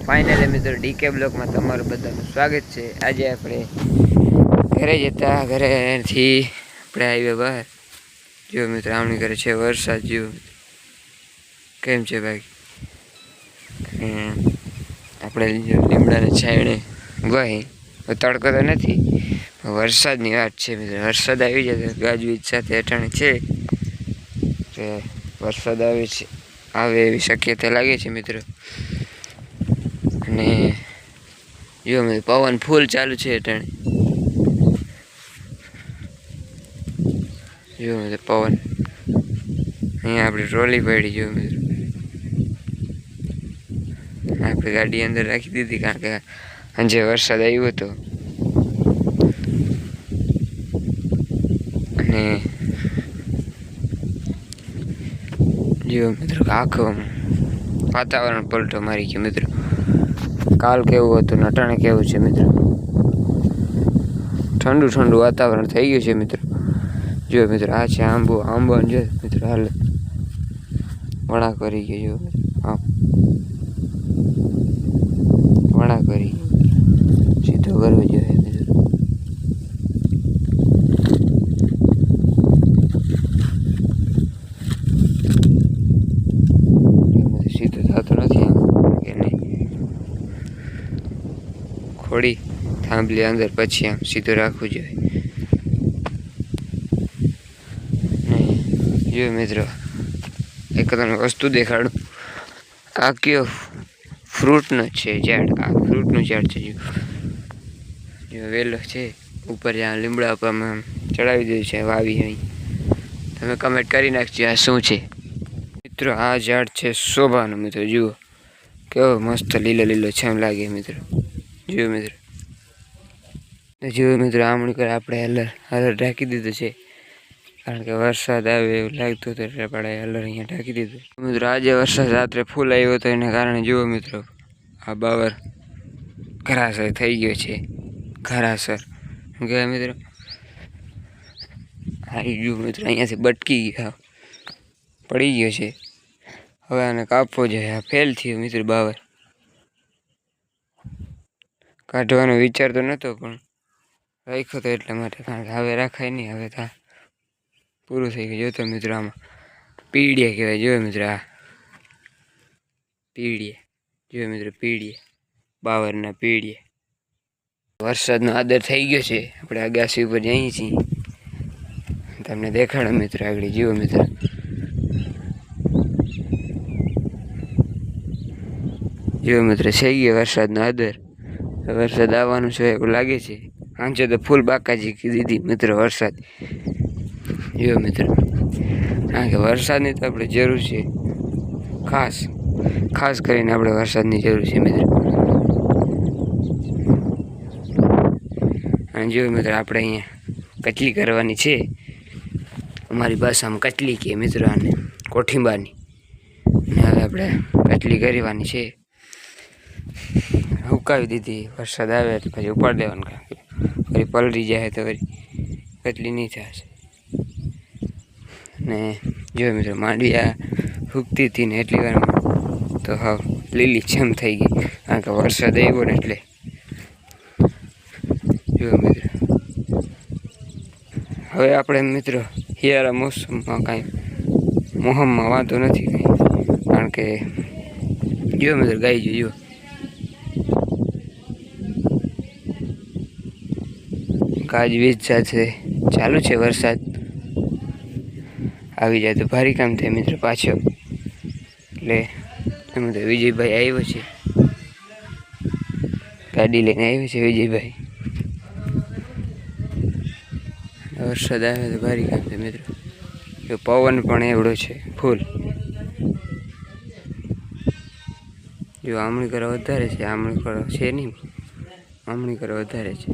Finally મિત્રો decay બ્લોકમાં તમારું બધાનું સ્વાગત છે। આજે આપણે ઘરે જતા ઘરેથી આપણે આવ્યા બહાર। જો મિત્રો આમણી કરે છે વરસાદ। જો કેમ છે ભાઈ, આપણે લીમડાને છાયણે ગઈ તડકો તો નથી, વરસાદની વાત છે મિત્રો। વરસાદ આવી જાય તો ગાજવીજ સાથે અટાણે છે કે વરસાદ આવે એવી શક્યતા લાગે છે મિત્રો। અને જો મિત્રો પવન ફૂલ ચાલુ છે અટાણે। જો મિત્રો પવન અહીંયા આપણી ટ્રોલી પડી। જો મિત્રો આપણે ગાડી અંદર રાખી દીધી કારણ કે આજે વરસાદ આવ્યો હતો। અને જો મિત્રો આખો વાતાવરણ પલટો મારી ગયો મિત્રો। કાલ કેવું હતું ને અટાણે કેવું છે મિત્રો, ઠંડુ ઠંડુ વાતાવરણ થઈ ગયું છે મિત્રો। જો મિત્રો આ છે આંબો જો મિત્રો હાલ વણા કરી ગયો। જો હા વણા કરી સીધો કરવો જોઈએ મિત્રો। સીધો થતો નથી આમ કે નહીં, ખોડી થાંભલી અંદર પછી આમ સીધું રાખવું જોઈએ। જો મિત્રો એક તમને વસ્તુ દેખાડું, આ કયો ફ્રૂટનો છે ઝાડ, આ ફ્રૂટનું ઝાડ છે। જો વેલો છે ઉપર જ્યાં લીમડા ઉપર આમ ચડાવી દીધું છે વાવી। અહીં તમે કમેન્ટ કરી નાખજો આ શું છે મિત્રો। આ ઝાડ છે શોભાનું મિત્રો। જુઓ કેવો મસ્ત લીલો લીલો છમ લાગે મિત્રો। જો મિત્રો આમણી કરે આપણે હલર ઢાંકી દીધું છે કારણ કે વરસાદ આવે એવું લાગતું હતું એટલે આપણે હલર અહીંયા ઢાંકી દીધું મિત્રો। આજે વરસાદ રાત્રે ફૂલ આવ્યો હતો એને કારણે જુઓ મિત્રો આ બાવર ઘરાસર થઈ ગયો છે। ઘરાસર શું કહેવાય મિત્રો, આવી ગયું મિત્રો, અહીંયાથી બટકી ગયો પડી ગયો છે। હવે આને કાપવો જોઈએ, આ ફેલ થયો મિત્રો બાવર। કાઢવાનો વિચાર તો નહોતો પણ રાખ્યો તો એટલા માટે, કારણ કે હવે રાખાય નહીં, હવે તા પૂરું થઈ ગયું। જોતો મિત્રો આમાં પીડિયા કહેવાય। જો મિત્રો આ પીડિયા, જો મિત્રો પીડિયા, બાવરના પીડિયા। વરસાદનો આદર થઈ ગયો છે, આપણે અગાસી ઉપર જઈએ છીએ, તમને દેખાડો મિત્રો આગળ। જુઓ મિત્રો જો મિત્રો થઈ ગયો વરસાદનો આદર, વરસાદ આવવાનું છે એવું લાગે છે। આંચે તો ફૂલ બાકાજી દીધી મિત્રો વરસાદ। જો મિત્રો કારણ કે વરસાદની તો આપણે જરૂર છે, ખાસ કરીને આપણે વરસાદની જરૂર છે મિત્રો। અને જો મિત્રો આપણે અહીંયા કટલી કરવાની છે, અમારી ભાષામાં કટલી કહે મિત્રો આને, કોઠીંબાની। અને હવે આપણે કટલી કરવાની છે, ઉકાવી દીધી, વરસાદ આવે એટલે પછી ઉપાડી દેવાનું, કારણ કે ફરી પલળી જાય તો ફરી કટલી નહીં થશે। ને જો મિત્રો માંડવી ફૂગતી હતી ને એટલી વાર તો હા લીલી છમ થઈ ગઈ કારણ કે વરસાદ આવ્યો ને એટલે। જો મિત્રો હવે આપણે મિત્રો હિયારા મોસમમાં કાંઈ મોહમમાં વાંધો નથી કંઈ, કારણ કે જો મિત્રો ગાઈ જો ગાજવીજ સાથે ચાલુ છે વરસાદ। આવી જાય તો ભારી કામ થાય મિત્રો પાછો। એટલે મિત્રો વિજયભાઈ આવ્યો છે, ગાડી લઈને આવ્યો છે વિજયભાઈ। વરસાદ આવે તો ભારી કામ થાય મિત્રો। જો પવન પણ એવડો છે ફૂલ। જો આમણી કરો વધારે છે, આમણી કરો છે નહીં, આમણી કરો વધારે છે।